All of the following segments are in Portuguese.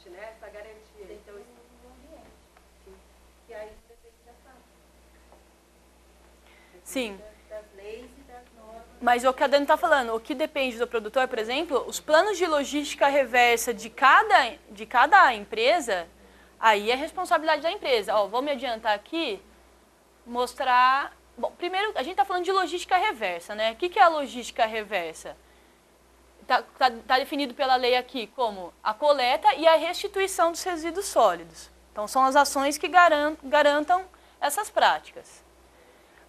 ambiente, né? Essa garantia. Então, isso é um ambiente. E aí depende da fábrica. Sim. Das leis e das normas. Mas o que a Dani está falando, o que depende do produtor, por exemplo, os planos de logística reversa de cada empresa, aí é responsabilidade da empresa. Ó, vou me adiantar aqui, mostrar... Bom, primeiro, a gente está falando de logística reversa, né? O que é a logística reversa? Tá definido pela lei aqui como a coleta e a restituição dos resíduos sólidos. Então, são as ações que garantam essas práticas.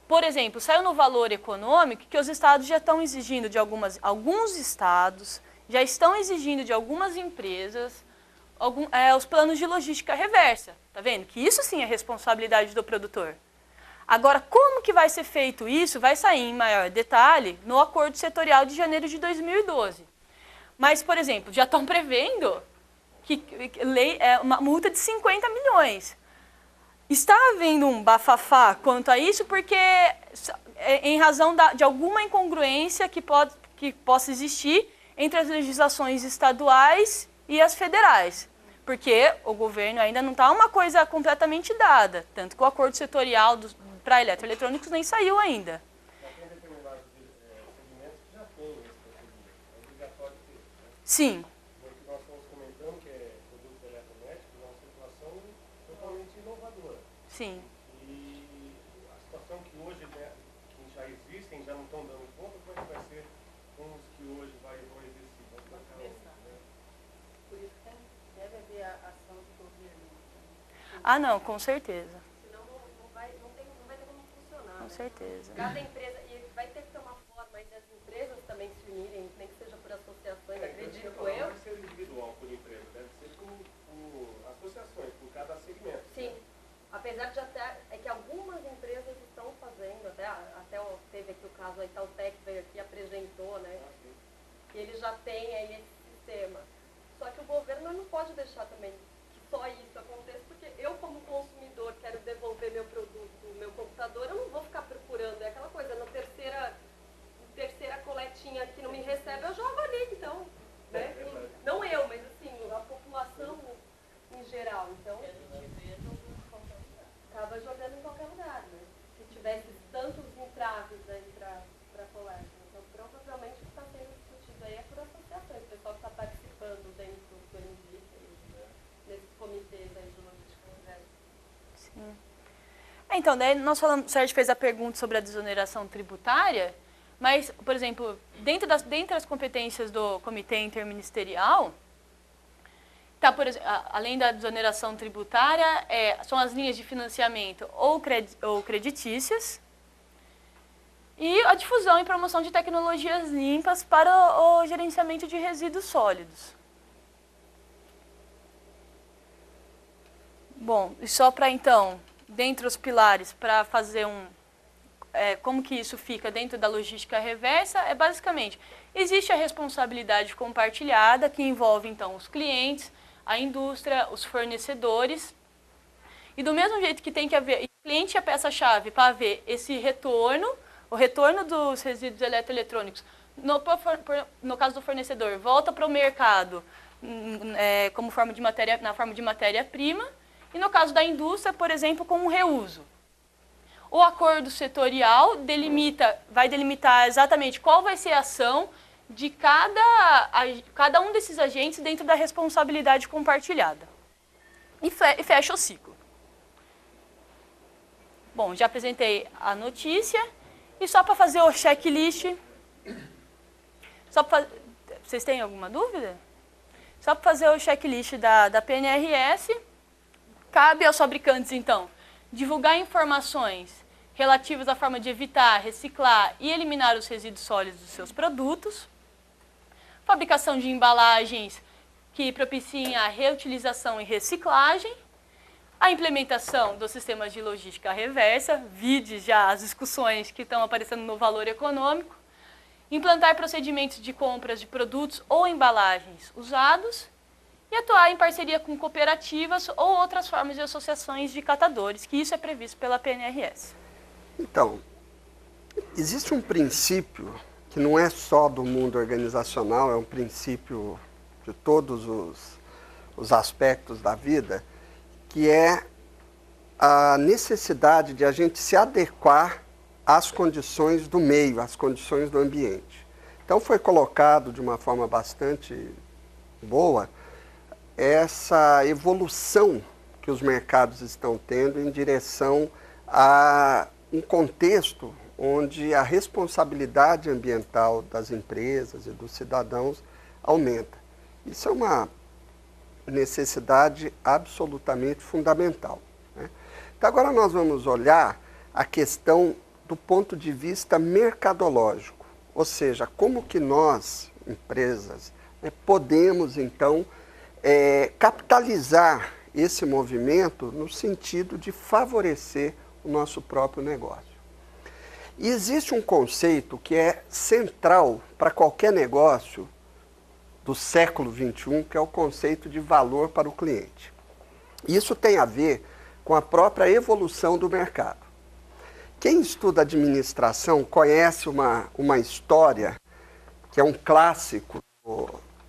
Por exemplo, saiu no Valor Econômico que os estados já estão exigindo de alguns estados, já estão exigindo de algumas empresas os planos de logística reversa. Tá vendo? Que isso sim é responsabilidade do produtor. Agora, como que vai ser feito isso? Vai sair em maior detalhe no Acordo Setorial de janeiro de 2012. Mas, por exemplo, já estão prevendo que uma multa de 50 milhões. Está havendo um bafafá quanto a isso porque, em razão de alguma incongruência que possa existir entre as legislações estaduais e as federais. Porque o governo ainda não está uma coisa completamente dada. Tanto que o acordo setorial para eletroeletrônicos nem saiu ainda. Tem determinados segmentos que já têm esse procedimento. É obrigatório ter. Sim. O que nós estamos comentando, que é produtos eletrodomésticos, é uma situação totalmente inovadora. Sim. E a situação que hoje que já existem, já não estão dando conta, como é que vai ser com os que hoje vão existir? Por isso que deve haver a ação do governo. Ah, não, com certeza. Senão não vai ter como funcionar. Com certeza. Cada empresa, e vai ter que ter uma forma aí das empresas também se unirem, nem que seja por associações, acredito eu. Não vai ser individual por empresa, deve ser por associações, por cada segmento. Sim. Apesar de é que algumas empresas estão fazendo, até teve aqui o caso, a Itautec veio aqui e apresentou, né? Que ele já tem aí esse sistema. Só que o governo não pode deixar também que só isso aconteça, porque eu, como consumidor, quero devolver meu produto, meu computador, eu não vou ficar procurando. É aquela coisa, na terceira coletinha que não me recebe, eu jogo ali, então. Né? Não eu, mas assim, a população em geral. Então, acaba jogando em qualquer lugar, né? Se tivesse tantos entraves aí para coleta. Então, provavelmente o que está sendo discutido aí é por associações. O pessoal que está participando dentro do NDIC, nesses comitês aí de logística reversa. Sim. Então, daí nós falamos, o Sérgio fez a pergunta sobre a desoneração tributária, mas, por exemplo, dentre as competências do Comitê Interministerial, tá, por exemplo, além da desoneração tributária, são as linhas de financiamento ou creditícias e a difusão e promoção de tecnologias limpas para o gerenciamento de resíduos sólidos. Bom, e só para então, dentre os pilares, para fazer como que isso fica dentro da logística reversa, basicamente, existe a responsabilidade compartilhada, que envolve então os clientes, a indústria, os fornecedores. E do mesmo jeito que tem que haver, o cliente é a peça-chave para haver esse retorno, o retorno dos resíduos eletroeletrônicos, no caso do fornecedor, volta para o mercado como na forma de matéria-prima, e no caso da indústria, por exemplo, com o reuso. O acordo setorial vai delimitar exatamente qual vai ser a ação de cada um desses agentes dentro da responsabilidade compartilhada. E fecha o ciclo. Bom, já apresentei a notícia. E só para fazer o checklist... Vocês têm alguma dúvida? Só para fazer o checklist da PNRS, cabe aos fabricantes, então, divulgar informações relativas à forma de evitar, reciclar e eliminar os resíduos sólidos dos seus produtos, fabricação de embalagens que propiciem a reutilização e reciclagem, a implementação dos sistemas de logística reversa, vide já as discussões que estão aparecendo no Valor Econômico, implantar procedimentos de compras de produtos ou embalagens usados e atuar em parceria com cooperativas ou outras formas de associações de catadores, que isso é previsto pela PNRS. Então, existe um princípio que não é só do mundo organizacional, é um princípio de todos os aspectos da vida, que é a necessidade de a gente se adequar às condições do meio, às condições do ambiente. Então foi colocado de uma forma bastante boa essa evolução que os mercados estão tendo em direção a um contexto onde a responsabilidade ambiental das empresas e dos cidadãos aumenta. Isso é uma necessidade absolutamente fundamental, né? Então agora nós vamos olhar a questão do ponto de vista mercadológico, ou seja, como que nós, empresas, né, podemos então capitalizar esse movimento no sentido de favorecer o nosso próprio negócio. E existe um conceito que é central para qualquer negócio do século XXI, que é o conceito de valor para o cliente. Isso tem a ver com a própria evolução do mercado. Quem estuda administração conhece uma história que é um clássico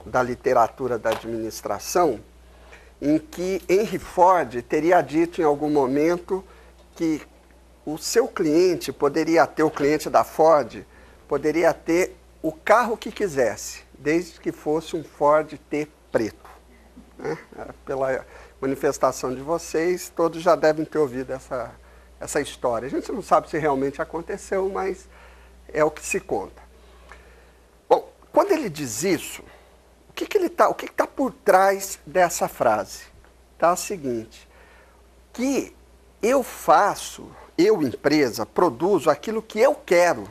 da literatura da administração, em que Henry Ford teria dito em algum momento que o seu cliente poderia ter, o cliente da Ford, poderia ter o carro que quisesse, desde que fosse um Ford T preto, né? Pela manifestação de vocês, todos já devem ter ouvido essa história. A gente não sabe se realmente aconteceu, mas é o que se conta. Bom, quando ele diz isso, o que está por trás dessa frase? Está o seguinte, que eu faço, eu empresa, produzo aquilo que eu quero.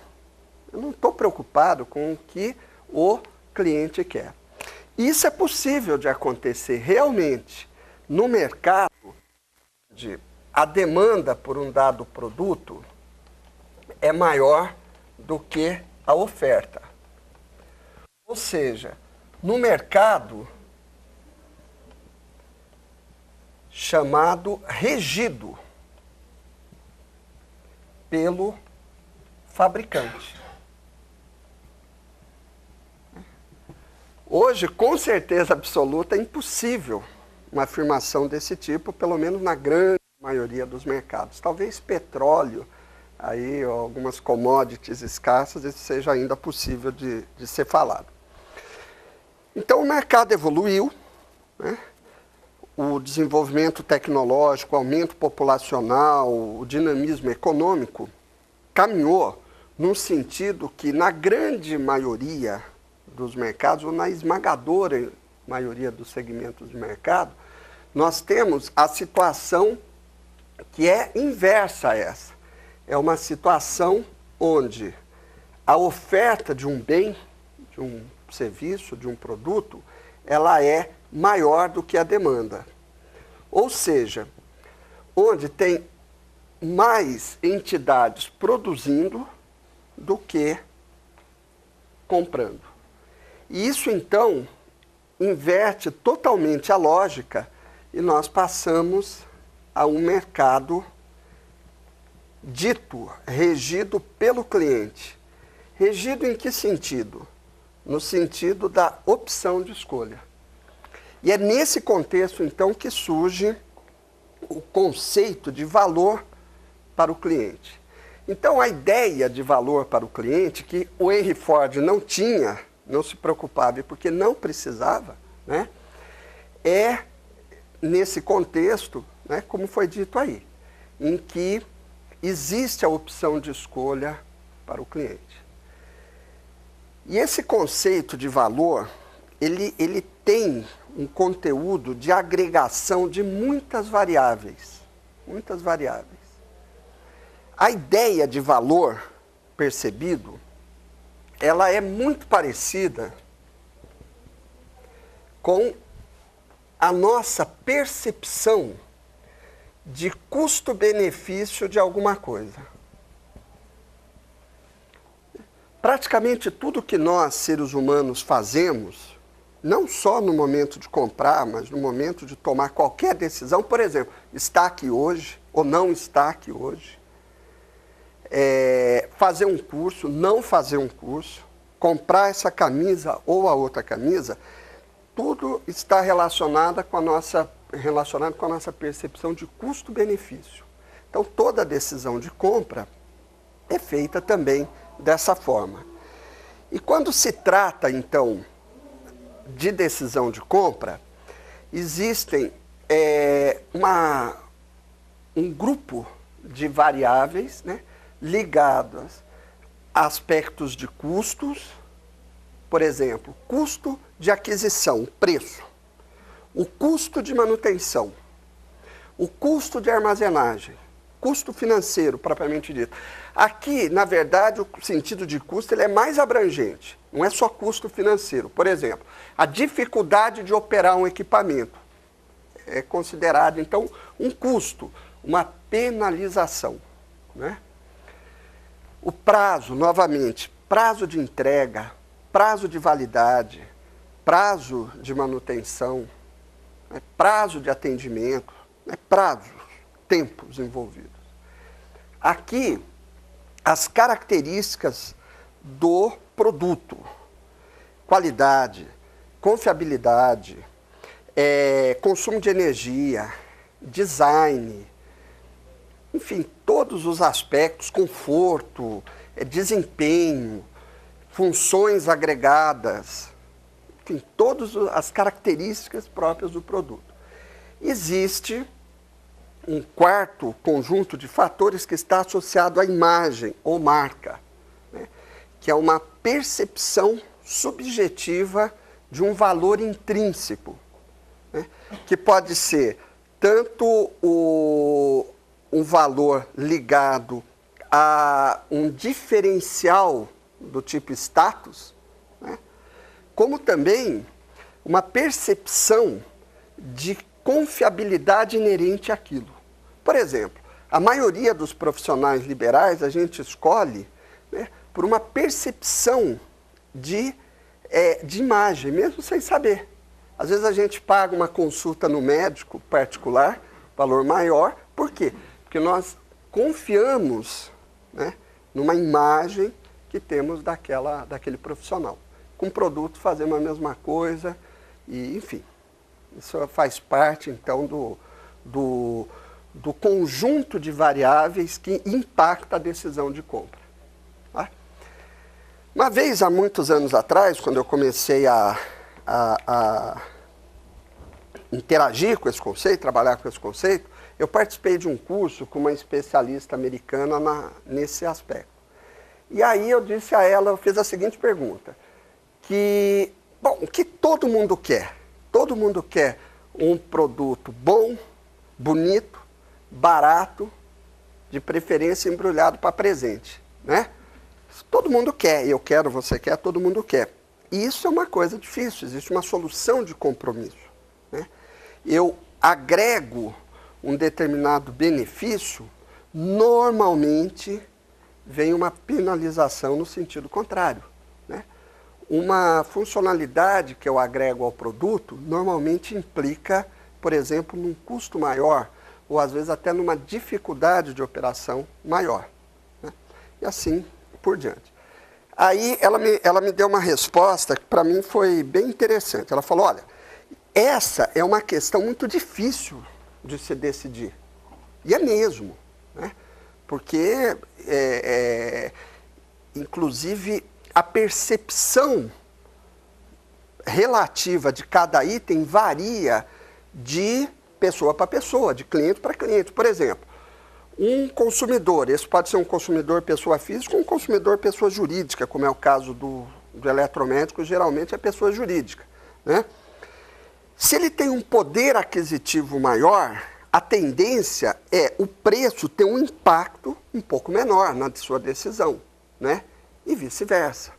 Eu não estou preocupado com o que o cliente quer. Isso é possível de acontecer realmente no mercado, onde a demanda por um dado produto é maior do que a oferta. Ou seja, no mercado chamado regido pelo fabricante. Hoje, com certeza absoluta, é impossível uma afirmação desse tipo, pelo menos na grande maioria dos mercados. Talvez petróleo, aí, algumas commodities escassas, isso seja ainda possível de ser falado. Então, o mercado evoluiu, né? O desenvolvimento tecnológico, o aumento populacional, o dinamismo econômico caminhou num sentido que, na grande maioria dos mercados, ou na esmagadora maioria dos segmentos de mercado, nós temos a situação que é inversa a essa. É uma situação onde a oferta de um bem, de um serviço, de um produto, ela é maior do que a demanda. Ou seja, onde tem mais entidades produzindo do que comprando. E isso, então, inverte totalmente a lógica e nós passamos a um mercado dito, regido pelo cliente. Regido em que sentido? No sentido da opção de escolha. E é nesse contexto, então, que surge o conceito de valor para o cliente. Então, a ideia de valor para o cliente, que o Henry Ford não tinha, não se preocupava, porque não precisava, né? É nesse contexto, né, como foi dito aí, em que existe a opção de escolha para o cliente. E esse conceito de valor, ele tem um conteúdo de agregação de muitas variáveis. Muitas variáveis. A ideia de valor percebido, ela é muito parecida com a nossa percepção de custo-benefício de alguma coisa. Praticamente tudo que nós, seres humanos, fazemos, não só no momento de comprar, mas no momento de tomar qualquer decisão, por exemplo, estar aqui hoje ou não estar aqui hoje, fazer um curso, não fazer um curso, comprar essa camisa ou a outra camisa, tudo está relacionado com a nossa percepção de custo-benefício. Então, toda decisão de compra é feita também dessa forma. E quando se trata, então, de decisão de compra, existem um grupo de variáveis, né, ligadas a aspectos de custos, por exemplo, custo de aquisição, preço, o custo de manutenção, o custo de armazenagem, custo financeiro, propriamente dito. Aqui, na verdade, o sentido de custo ele é mais abrangente, não é só custo financeiro. Por exemplo, a dificuldade de operar um equipamento é considerado, então, um custo, uma penalização, né? O prazo, novamente, prazo de entrega, prazo de validade, prazo de manutenção, né? Prazo de atendimento, né? Prazos, tempos envolvidos. Aqui, as características do produto, qualidade, confiabilidade, consumo de energia, design, enfim, todos os aspectos, conforto, desempenho, funções agregadas, enfim, todas as características próprias do produto. Existe um quarto conjunto de fatores que está associado à imagem ou marca, né, que é uma percepção subjetiva de um valor intrínseco, né, que pode ser tanto um valor ligado a um diferencial do tipo status, né, como também uma percepção de confiabilidade inerente àquilo. Por exemplo, a maioria dos profissionais liberais a gente escolhe, né, por uma percepção de imagem, mesmo sem saber. Às vezes a gente paga uma consulta no médico particular, valor maior, por quê? Porque nós confiamos, né, numa imagem que temos daquele profissional. Com o produto fazemos a mesma coisa, e enfim, isso faz parte então do conjunto de variáveis que impacta a decisão de compra. Tá? Uma vez, há muitos anos atrás, quando eu comecei a interagir com esse conceito, trabalhar com esse conceito, eu participei de um curso com uma especialista americana nesse aspecto. E aí eu disse a ela, eu fiz a seguinte pergunta, o que todo mundo quer? Todo mundo quer um produto bom, bonito, barato, de preferência embrulhado para presente, né? Todo mundo quer, eu quero, você quer, todo mundo quer. E isso é uma coisa difícil, existe uma solução de compromisso, né? Eu agrego um determinado benefício, normalmente vem uma penalização no sentido contrário, né? Uma funcionalidade que eu agrego ao produto, normalmente implica, por exemplo, num custo maior, ou às vezes até numa dificuldade de operação maior, né? E assim por diante. Aí ela me deu uma resposta que para mim foi bem interessante. Ela falou, olha, essa é uma questão muito difícil de se decidir. E é mesmo, né? Porque, inclusive, a percepção relativa de cada item varia de pessoa para pessoa, de cliente para cliente. Por exemplo, um consumidor, esse pode ser um consumidor pessoa física ou um consumidor pessoa jurídica, como é o caso do eletromédico, geralmente é pessoa jurídica, né? Se ele tem um poder aquisitivo maior, a tendência é o preço ter um impacto um pouco menor na sua decisão, né? E vice-versa.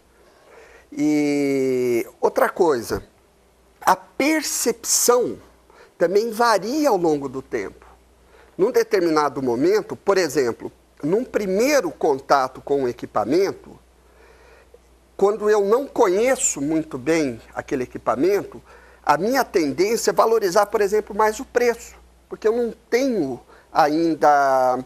E outra coisa, a percepção também varia ao longo do tempo. Num determinado momento, por exemplo, num primeiro contato com o equipamento, quando eu não conheço muito bem aquele equipamento, a minha tendência é valorizar, por exemplo, mais o preço, porque eu não tenho ainda